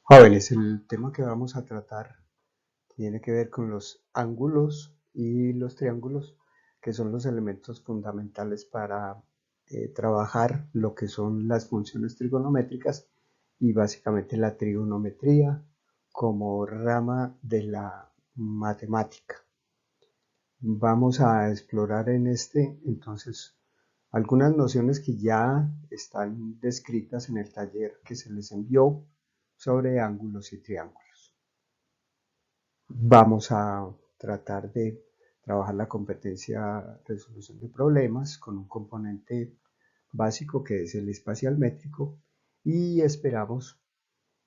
Jóvenes, el tema que vamos a tratar tiene que ver con los ángulos y los triángulos, que son los elementos fundamentales para trabajar lo que son las funciones trigonométricas y básicamente la trigonometría como rama de la matemática. Vamos a explorar en entonces, algunas nociones que ya están descritas en el taller que se les envió sobre ángulos y triángulos. Vamos a tratar de trabajar la competencia resolución de problemas con un componente básico que es el espacial métrico y esperamos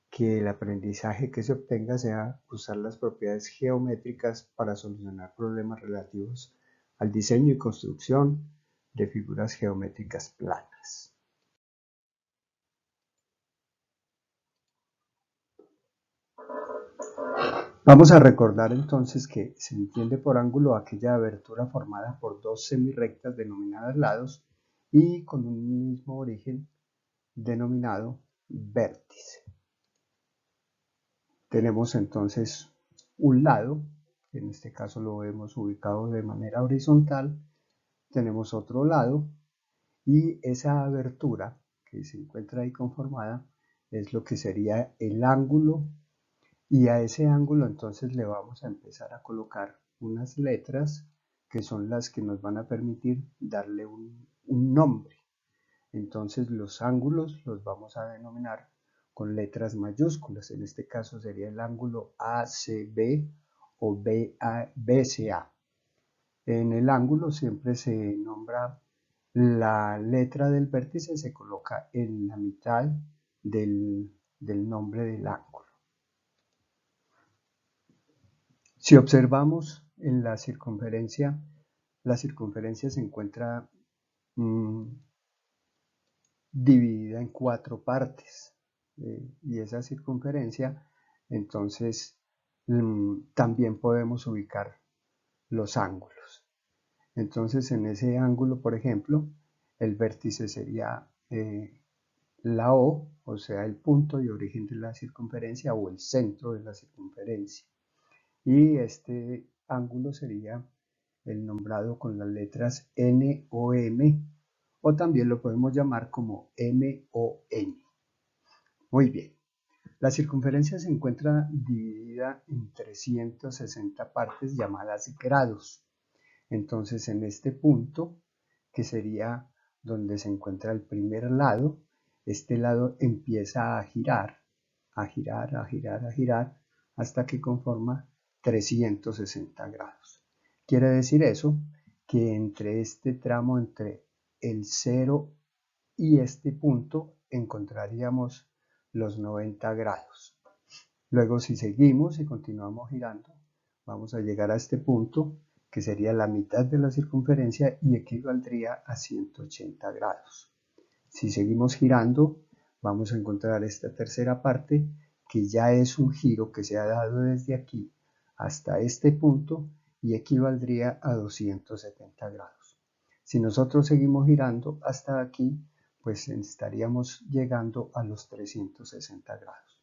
que el aprendizaje que se obtenga sea usar las propiedades geométricas para solucionar problemas relativos al diseño y construcción de figuras geométricas planas. Vamos a recordar entonces que se entiende por ángulo aquella abertura formada por dos semirrectas denominadas lados y con un mismo origen denominado vértice. Tenemos entonces un lado, en este caso lo vemos ubicado de manera horizontal, tenemos otro lado y esa abertura que se encuentra ahí conformada es lo que sería el ángulo, y a ese ángulo entonces le vamos a empezar a colocar unas letras que son las que nos van a permitir darle un nombre. Entonces los ángulos los vamos a denominar con letras mayúsculas. En este caso sería el ángulo ACB o BCA. En el ángulo siempre se nombra la letra del vértice, se coloca en la mitad del nombre del ángulo. Si observamos en la circunferencia se encuentra dividida en cuatro partes, y esa circunferencia entonces también podemos ubicar los ángulos. Entonces en ese ángulo, por ejemplo, el vértice sería la o sea, el punto de origen de la circunferencia o el centro de la circunferencia. Y este ángulo sería el nombrado con las letras N o M, o también lo podemos llamar como M o N. Muy bien. La circunferencia se encuentra dividida en 360 partes llamadas grados. Entonces, en este punto, que sería donde se encuentra el primer lado, este lado empieza a girar, a girar, a girar, a girar, hasta que conforma 360 grados. Quiere decir eso que entre este tramo, entre el 0 y este punto, encontraríamos los 90 grados. Luego, si seguimos y continuamos girando, vamos a llegar a este punto, que sería la mitad de la circunferencia y equivaldría a 180 grados. Si seguimos girando, vamos a encontrar esta tercera parte, que ya es un giro que se ha dado desde aquí hasta este punto y equivaldría a 270 grados. Si nosotros seguimos girando hasta aquí, pues estaríamos llegando a los 360 grados.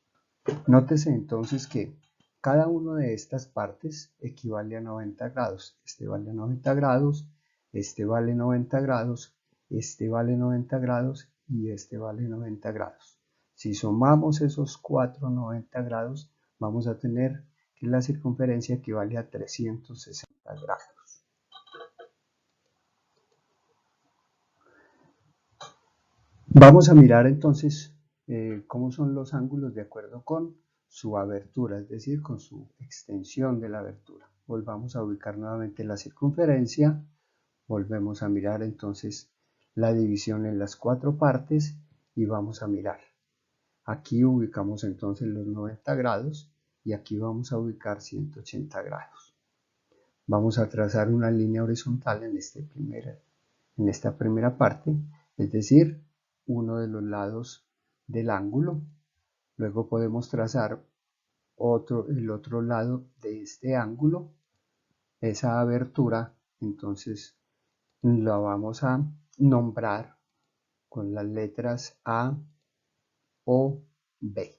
Nótese entonces que cada una de estas partes equivale a 90 grados. Este vale 90 grados, este vale 90 grados, este vale 90 grados y este vale 90 grados. Si sumamos esos 90 grados, vamos a tener que la circunferencia equivale a 360 grados. Vamos a mirar entonces cómo son los ángulos de acuerdo con su abertura, es decir, con su extensión de la abertura. Volvamos a ubicar nuevamente la circunferencia, volvemos a mirar entonces la división en las cuatro partes y vamos a mirar. Aquí ubicamos entonces los 90 grados y aquí vamos a ubicar 180 grados. Vamos a trazar una línea horizontal en esta primera parte, es decir, uno de los lados del ángulo. Luego podemos trazar el otro lado de este ángulo. Esa abertura entonces la vamos a nombrar con las letras A o B.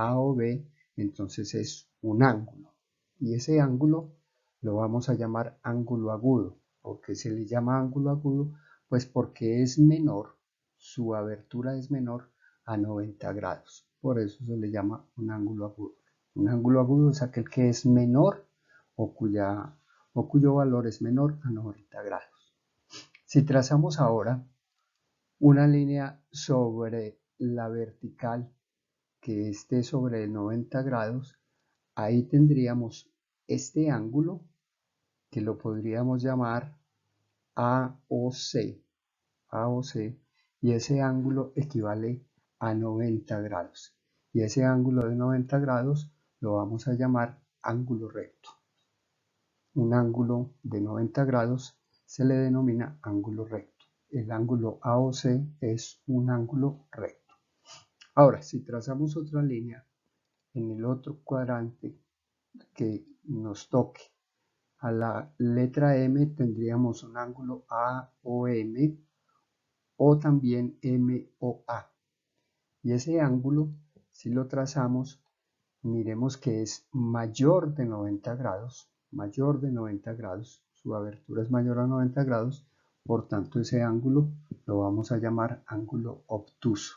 A o B, entonces es un ángulo. Y ese ángulo lo vamos a llamar ángulo agudo. ¿Por qué se le llama ángulo agudo? Pues porque es menor, su abertura es menor a 90 grados. Por eso se le llama un ángulo agudo. Un ángulo agudo es aquel que es menor o cuyo valor es menor a 90 grados. Si trazamos ahora una línea sobre la vertical que esté sobre 90 grados, ahí tendríamos este ángulo que lo podríamos llamar AOC, AOC, y ese ángulo equivale a 90 grados. Y ese ángulo de 90 grados lo vamos a llamar ángulo recto. Un ángulo de 90 grados se le denomina ángulo recto. El ángulo AOC es un ángulo recto. Ahora, si trazamos otra línea en el otro cuadrante que nos toque a la letra M, tendríamos un ángulo AOM o también MOA. Y ese ángulo, si lo trazamos, miremos que es mayor de 90 grados, su abertura es mayor a 90 grados, por tanto ese ángulo lo vamos a llamar ángulo obtuso.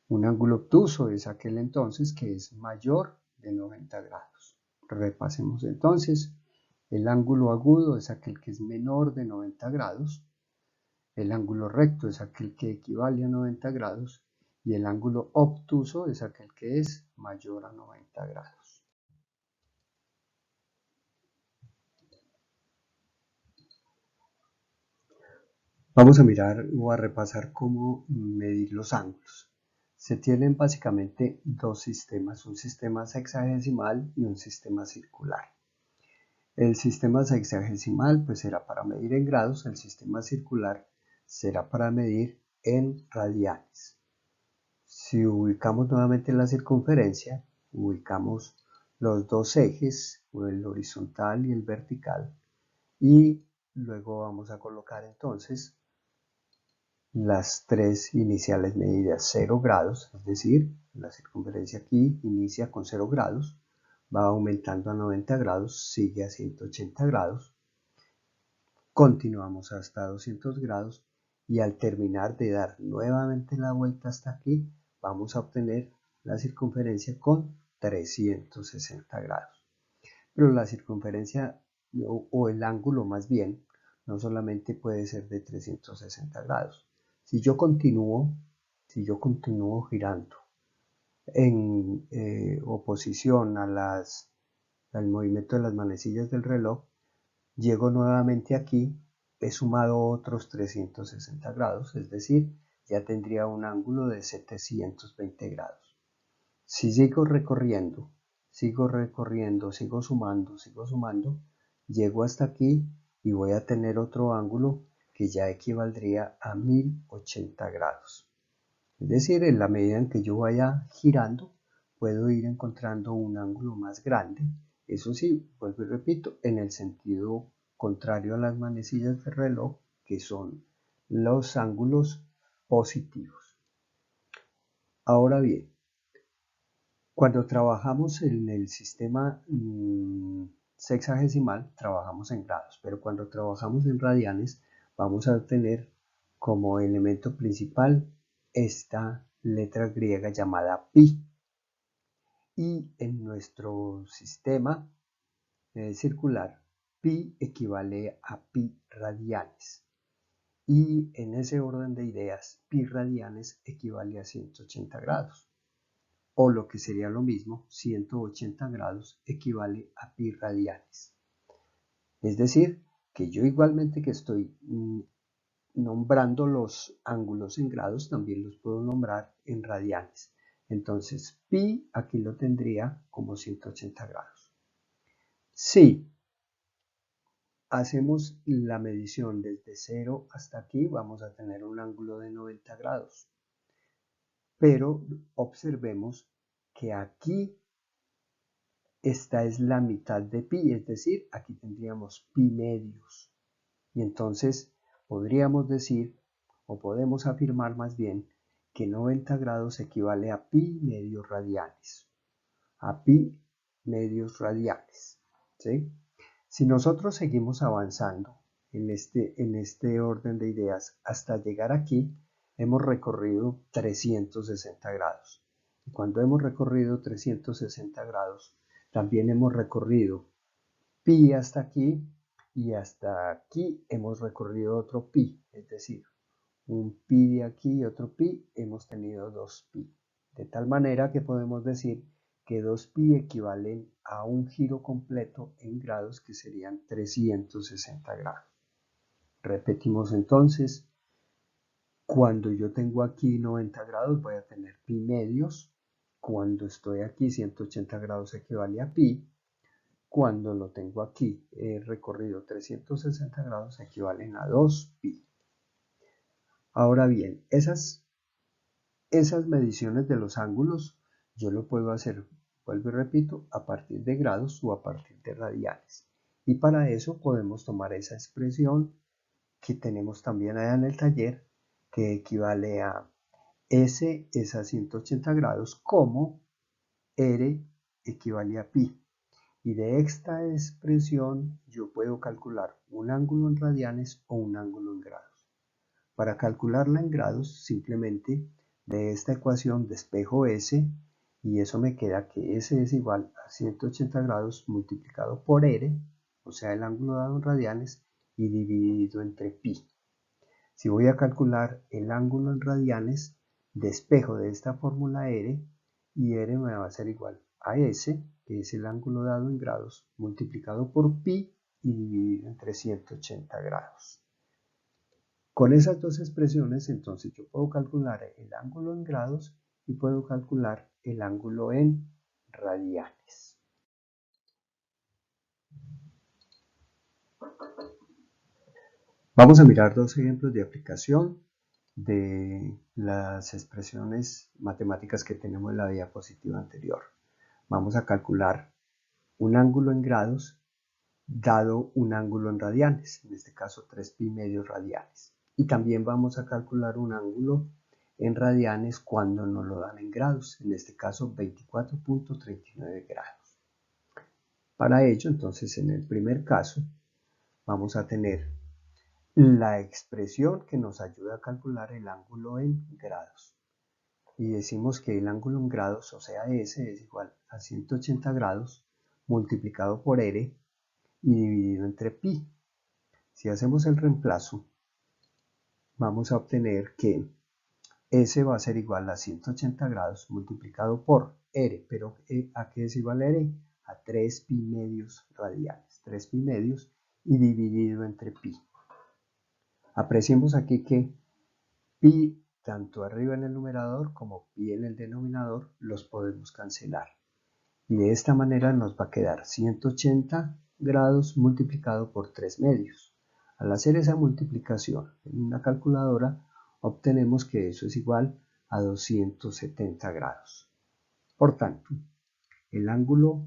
Un ángulo obtuso es aquel entonces que es mayor de 90 grados. Repasemos entonces, el ángulo agudo es aquel que es menor de 90 grados, el ángulo recto es aquel que equivale a 90 grados y el ángulo obtuso es aquel que es mayor a 90 grados. Vamos a mirar o a repasar cómo medir los ángulos. Se tienen básicamente dos sistemas, un sistema sexagesimal y un sistema circular. El sistema sexagesimal pues será para medir en grados, el sistema circular será para medir en radianes. Si ubicamos nuevamente la circunferencia, ubicamos los dos ejes, el horizontal y el vertical, y luego vamos a colocar entonces las tres iniciales medidas, 0 grados, es decir, la circunferencia aquí inicia con 0 grados, va aumentando a 90 grados, sigue a 180 grados, continuamos hasta 200 grados y al terminar de dar nuevamente la vuelta hasta aquí, vamos a obtener la circunferencia con 360 grados. Pero la circunferencia o el ángulo más bien no solamente puede ser de 360 grados. Si yo continúo girando en oposición al movimiento de las manecillas del reloj, llego nuevamente aquí, he sumado otros 360 grados, es decir, ya tendría un ángulo de 720 grados. Si sigo recorriendo, sigo sumando, llego hasta aquí y voy a tener otro ángulo que ya equivaldría a 1080 grados. Es decir, en la medida en que yo vaya girando, puedo ir encontrando un ángulo más grande. Eso sí, vuelvo y repito, en el sentido contrario a las manecillas del reloj, que son los ángulos positivos. Ahora bien, cuando trabajamos en el sistema sexagesimal, trabajamos en grados, pero cuando trabajamos en radianes, vamos a tener como elemento principal esta letra griega llamada pi. Y en nuestro sistema circular, pi equivale a pi radianes. Y en ese orden de ideas, pi radianes equivale a 180 grados. O lo que sería lo mismo, 180 grados equivale a pi radianes. Es decir, que yo igualmente que estoy nombrando los ángulos en grados, también los puedo nombrar en radianes. Entonces, pi aquí lo tendría como 180 grados. Si hacemos la medición desde 0 hasta aquí, vamos a tener un ángulo de 90 grados. Pero observemos que aquí esta es la mitad de pi, es decir, aquí tendríamos pi medios. Y entonces podríamos decir, o podemos afirmar más bien, que 90 grados equivale a pi medios radianes. A pi medios radianes. ¿Sí? Si nosotros seguimos avanzando en este orden de ideas hasta llegar aquí, hemos recorrido 360 grados. Y cuando hemos recorrido 360 grados, también hemos recorrido pi hasta aquí, y hasta aquí hemos recorrido otro pi, es decir, un pi de aquí y otro pi, hemos tenido 2 pi. De tal manera que podemos decir que 2 pi equivalen a un giro completo en grados, que serían 360 grados. Repetimos entonces, cuando yo tengo aquí 90 grados voy a tener pi medios, cuando estoy aquí 180 grados equivale a pi, cuando lo tengo aquí he recorrido 360 grados equivalen a 2 pi. Ahora bien, esas mediciones de los ángulos yo lo puedo hacer, vuelvo y repito, a partir de grados o a partir de radianes. Y para eso podemos tomar esa expresión que tenemos también allá en el taller, que equivale a S es a 180 grados, como R equivale a pi. Y de esta expresión yo puedo calcular un ángulo en radianes o un ángulo en grados. Para calcularla en grados, simplemente de esta ecuación despejo S, y eso me queda que S es igual a 180 grados multiplicado por R, o sea el ángulo dado en radianes, y dividido entre pi. Si voy a calcular el ángulo en radianes, despejo de esta fórmula R, y R me va a ser igual a S, que es el ángulo dado en grados, multiplicado por pi y dividido entre 180 grados. Con esas dos expresiones, entonces yo puedo calcular el ángulo en grados y puedo calcular el ángulo en radianes. Vamos a mirar dos ejemplos de aplicación de las expresiones matemáticas que tenemos en la diapositiva anterior. Vamos a calcular un ángulo en grados dado un ángulo en radianes, en este caso 3 pi medios radianes. Y también vamos a calcular un ángulo en radianes cuando nos lo dan en grados, en este caso 24.39 grados. Para ello, entonces, en el primer caso, vamos a tener la expresión que nos ayuda a calcular el ángulo en grados. Y decimos que el ángulo en grados, o sea S, es igual a 180 grados multiplicado por R y dividido entre pi. Si hacemos el reemplazo, vamos a obtener que S va a ser igual a 180 grados multiplicado por R, pero ¿a qué es igual R? A 3 pi medios radianes, 3 pi medios y dividido entre pi. Apreciemos aquí que pi, tanto arriba en el numerador como pi en el denominador, los podemos cancelar. Y de esta manera nos va a quedar 180 grados multiplicado por 3 medios. Al hacer esa multiplicación en una calculadora, obtenemos que eso es igual a 270 grados. Por tanto, el ángulo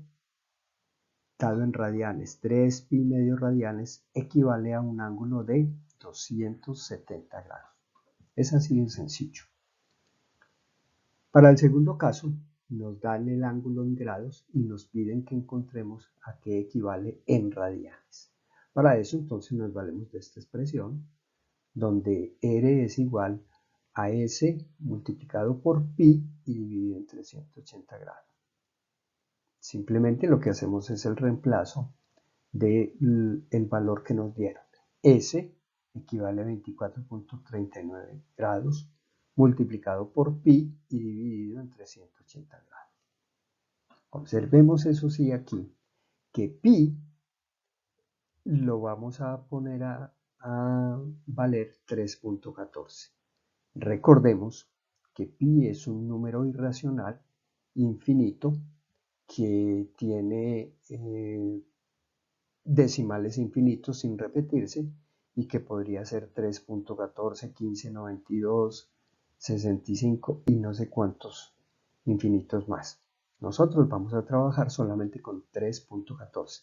dado en radianes, 3 pi medios radianes, equivale a un ángulo de 270 grados. Es así de sencillo. Para el segundo caso, nos dan el ángulo en grados y nos piden que encontremos a qué equivale en radianes. Para eso, entonces, nos valemos de esta expresión, donde R es igual a S multiplicado por pi y dividido entre 180 grados. Simplemente lo que hacemos es el reemplazo del valor que nos dieron. S equivale a 24.39 grados multiplicado por pi y dividido entre 180 grados. Observemos eso sí aquí, que pi lo vamos a poner a valer 3.14. Recordemos que pi es un número irracional infinito que tiene decimales infinitos sin repetirse y que podría ser 3.14, 15, 92, 65 y no sé cuántos infinitos más. Nosotros vamos a trabajar solamente con 3.14.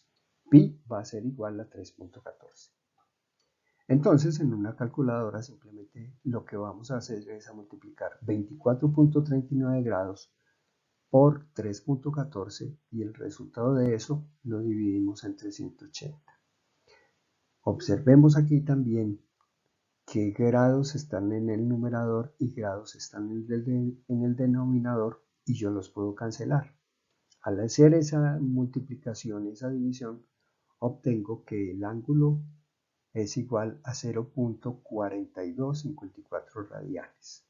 Pi va a ser igual a 3.14. Entonces, en una calculadora simplemente lo que vamos a hacer es a multiplicar 24.39 grados por 3.14 y el resultado de eso lo dividimos entre 180. Observemos aquí también que grados están en el numerador y grados están en el denominador y yo los puedo cancelar. Al hacer esa multiplicación, esa división, obtengo que el ángulo es igual a 0.4254 radianes.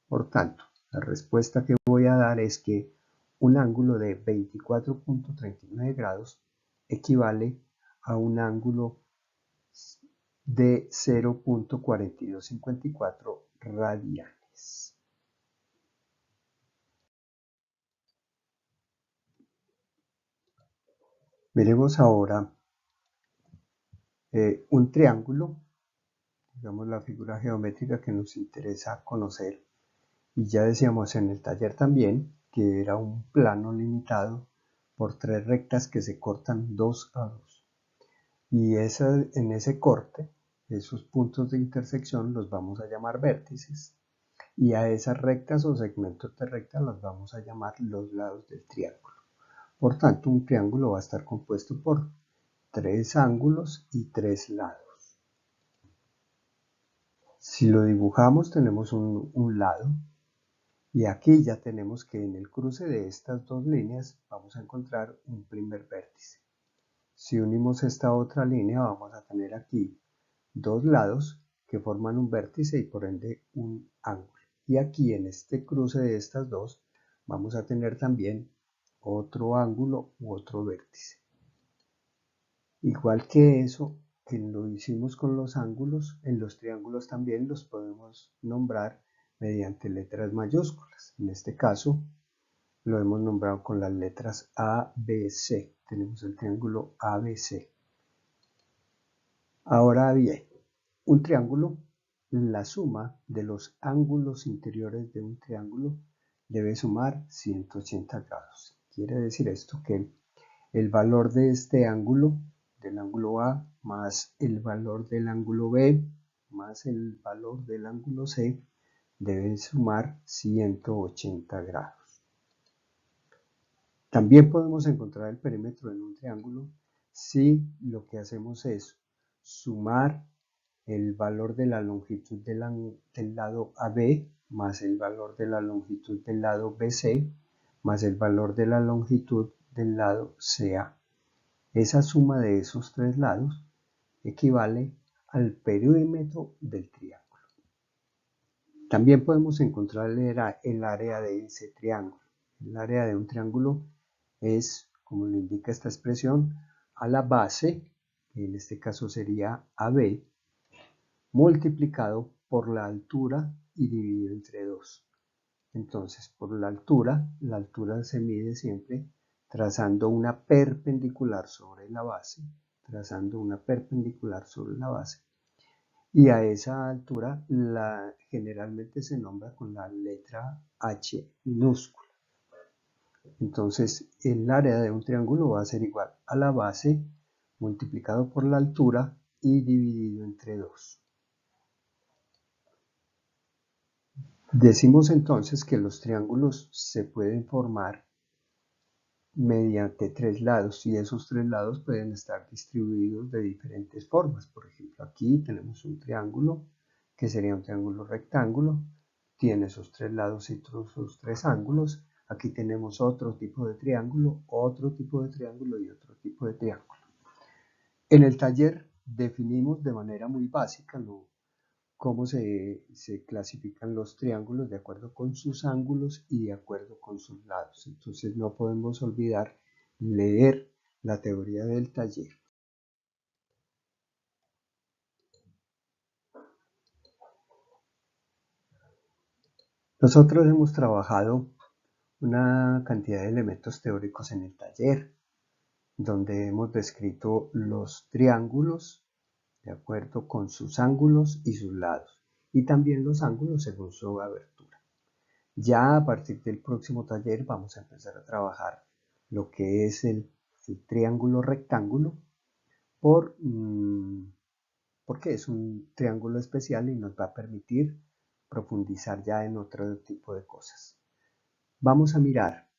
Por tanto, la respuesta que voy a dar es que un ángulo de 24.39 grados equivale a un ángulo de 0.4254 radianes. Veremos ahora un triángulo, digamos la figura geométrica que nos interesa conocer. Y ya decíamos en el taller también que era un plano limitado por tres rectas que se cortan 2 a 2. Y en ese corte, esos puntos de intersección los vamos a llamar vértices. Y a esas rectas o segmentos de recta los vamos a llamar los lados del triángulo. Por tanto, un triángulo va a estar compuesto por 3 ángulos y 3 lados. Si lo dibujamos, tenemos un lado. Y aquí ya tenemos que en el cruce de estas dos líneas vamos a encontrar un primer vértice. Si unimos esta otra línea vamos a tener aquí dos lados que forman un vértice y por ende un ángulo. Y aquí en este cruce de estas dos vamos a tener también otro ángulo u otro vértice. Igual que eso que lo hicimos con los ángulos, en los triángulos también los podemos nombrar mediante letras mayúsculas. En este caso lo hemos nombrado con las letras A, B, C. Tenemos el triángulo ABC. Ahora bien, un triángulo, la suma de los ángulos interiores de un triángulo debe sumar 180 grados. Quiere decir esto que el valor de este ángulo, del ángulo A, más el valor del ángulo B, más el valor del ángulo C, deben sumar 180 grados. También podemos encontrar el perímetro en un triángulo si lo que hacemos es sumar el valor de la longitud del lado AB más el valor de la longitud del lado BC más el valor de la longitud del lado CA. Esa suma de esos tres lados equivale al perímetro del triángulo. También podemos encontrar el área de ese triángulo. El área de un triángulo es, como lo indica esta expresión, a la base, que en este caso sería AB, multiplicado por la altura y dividido entre 2. Entonces, por la altura se mide siempre trazando una perpendicular sobre la base, y a esa altura generalmente se nombra con la letra H minúscula. Entonces, el área de un triángulo va a ser igual a la base multiplicado por la altura y dividido entre 2. Decimos entonces que los triángulos se pueden formar mediante tres lados y esos tres lados pueden estar distribuidos de diferentes formas. Por ejemplo, aquí tenemos un triángulo que sería un triángulo rectángulo, tiene sus tres lados y sus tres ángulos. Aquí tenemos otro tipo de triángulo, otro tipo de triángulo y otro tipo de triángulo. En el taller definimos de manera muy básica cómo se clasifican los triángulos de acuerdo con sus ángulos y de acuerdo con sus lados. Entonces no podemos olvidar leer la teoría del taller. Nosotros hemos trabajado una cantidad de elementos teóricos en el taller, donde hemos descrito los triángulos de acuerdo con sus ángulos y sus lados, y también los ángulos según su abertura. Ya a partir del próximo taller vamos a empezar a trabajar lo que es el triángulo rectángulo por porque es un triángulo especial y nos va a permitir profundizar ya en otro tipo de cosas. Vamos a mirar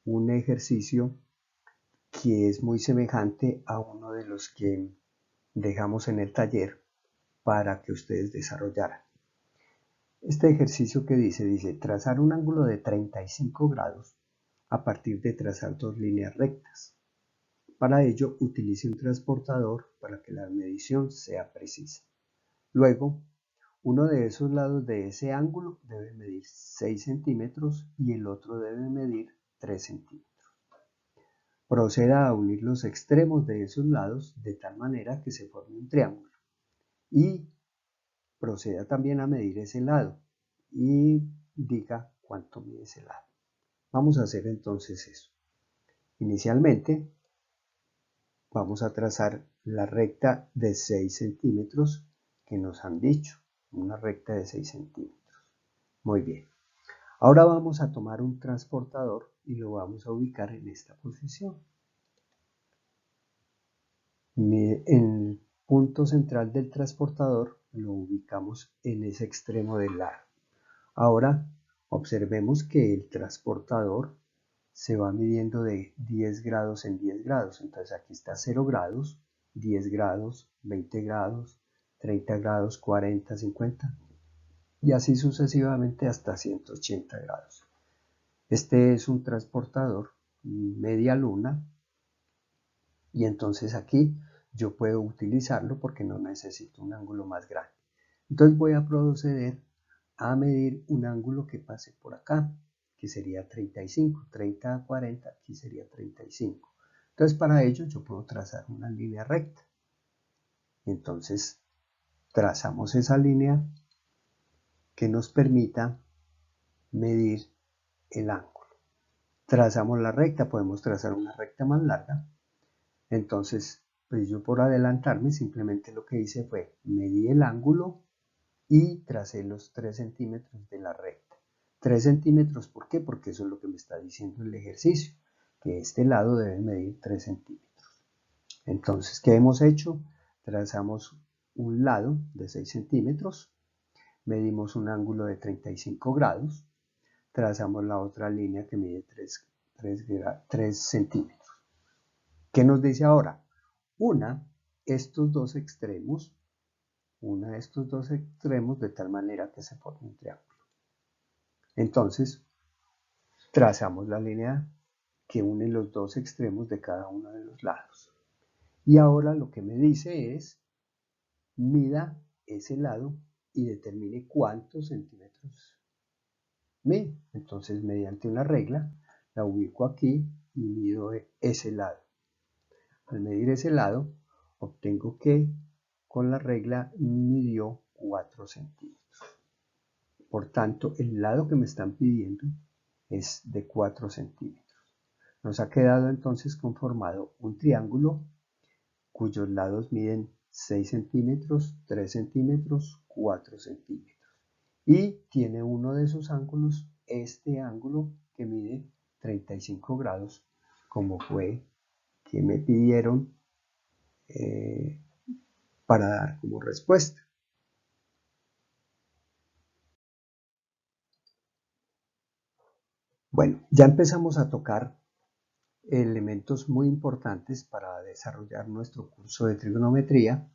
un ejercicio que es muy semejante a uno de los que dejamos en el taller para que ustedes desarrollaran. Este ejercicio que dice trazar un ángulo de 35 grados a partir de trazar dos líneas rectas. Para ello, utilice un transportador para que la medición sea precisa. Luego, uno de esos lados de ese ángulo debe medir 6 centímetros y el otro debe medir 3 centímetros. Proceda a unir los extremos de esos lados de tal manera que se forme un triángulo. Y proceda también a medir ese lado y diga cuánto mide ese lado. Vamos a hacer entonces eso. Inicialmente vamos a trazar la recta de 6 centímetros que nos han dicho, una recta de 6 centímetros. Muy bien. Ahora vamos a tomar un transportador y lo vamos a ubicar en esta posición. En el punto central del transportador lo ubicamos en ese extremo del lado. Ahora observemos que el transportador se va midiendo de 10 grados en 10 grados. Entonces aquí está 0 grados, 10 grados, 20 grados, 30 grados, 40, 50 y así sucesivamente hasta 180 grados. Este es un transportador media luna y entonces aquí yo puedo utilizarlo porque no necesito un ángulo más grande. Entonces voy a proceder a medir un ángulo que pase por acá, que sería 35, 30 a 40, aquí sería 35. Entonces para ello yo puedo trazar una línea recta. Entonces trazamos esa línea que nos permita medir el ángulo. Trazamos la recta, podemos trazar una recta más larga. Entonces, pues yo por adelantarme simplemente lo que hice fue medí el ángulo y tracé los 3 centímetros de la recta. 3 centímetros, ¿por qué? Porque eso es lo que me está diciendo el ejercicio, que este lado debe medir 3 centímetros. Entonces, ¿qué hemos hecho? Trazamos un lado de 6 centímetros, medimos un ángulo de 35 grados, trazamos la otra línea que mide 3 centímetros. ¿Qué nos dice ahora? Una estos dos extremos de tal manera que se forme un triángulo. Entonces, trazamos la línea que une los dos extremos de cada uno de los lados. Y ahora lo que me dice es, mida ese lado y determine cuántos centímetros mide. Entonces, mediante una regla, la ubico aquí y mido ese lado. Al medir ese lado, obtengo que con la regla midió 4 centímetros. Por tanto, el lado que me están pidiendo es de 4 centímetros. Nos ha quedado entonces conformado un triángulo cuyos lados miden 6 centímetros, 3 centímetros, 4 centímetros. Y tiene uno de sus ángulos, este ángulo que mide 35 grados, como fue que me pidieron para dar como respuesta. Bueno, ya empezamos a tocar elementos muy importantes para desarrollar nuestro curso de trigonometría,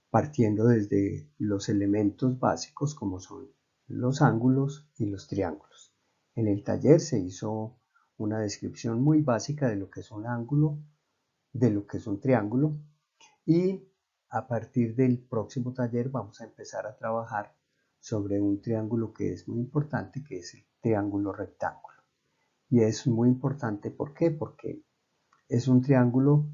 partiendo desde los elementos básicos como son los ángulos y los triángulos. En el taller se hizo una descripción muy básica de lo que es un ángulo, de lo que es un triángulo, y a partir del próximo taller vamos a empezar a trabajar sobre un triángulo que es muy importante, que es el triángulo rectángulo. Y es muy importante, ¿por qué? Porque es un triángulo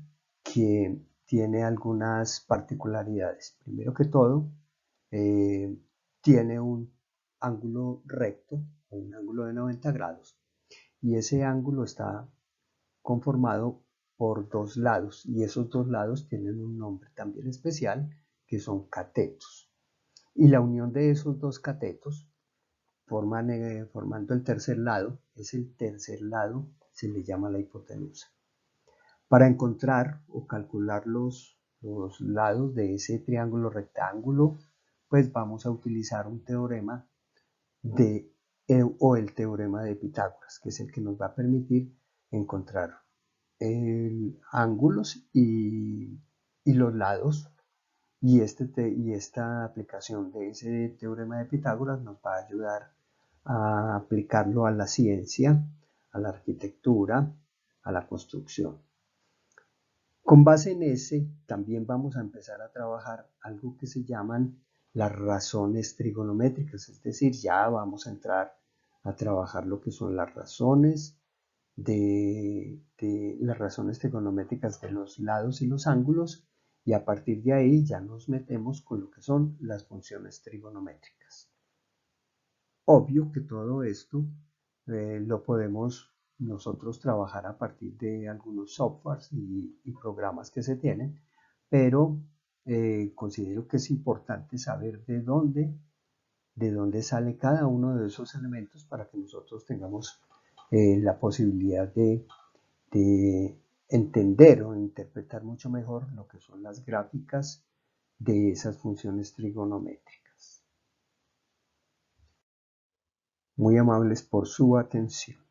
que tiene algunas particularidades. Primero que todo, tiene un ángulo recto, un ángulo de 90 grados, y ese ángulo está conformado por dos lados, y esos dos lados tienen un nombre también especial, que son catetos. Y la unión de esos dos catetos formando el tercer lado, se le llama la hipotenusa. Para encontrar o calcular los los lados de ese triángulo rectángulo, pues vamos a utilizar un teorema o el teorema de Pitágoras, que es el que nos va a permitir encontrar ángulos y los lados. Y esta aplicación de ese teorema de Pitágoras nos va a ayudar a aplicarlo a la ciencia, a la arquitectura, a la construcción. Con base en ese, también vamos a empezar a trabajar algo que se llaman las razones trigonométricas, es decir, ya vamos a entrar a trabajar lo que son las razones de las razones trigonométricas de los lados y los ángulos, y a partir de ahí ya nos metemos con lo que son las funciones trigonométricas. Obvio que todo esto lo podemos nosotros trabajar a partir de algunos softwares y programas que se tienen, pero considero que es importante saber de dónde sale cada uno de esos elementos para que nosotros tengamos la posibilidad de entender o interpretar mucho mejor lo que son las gráficas de esas funciones trigonométricas. Muy amables por su atención.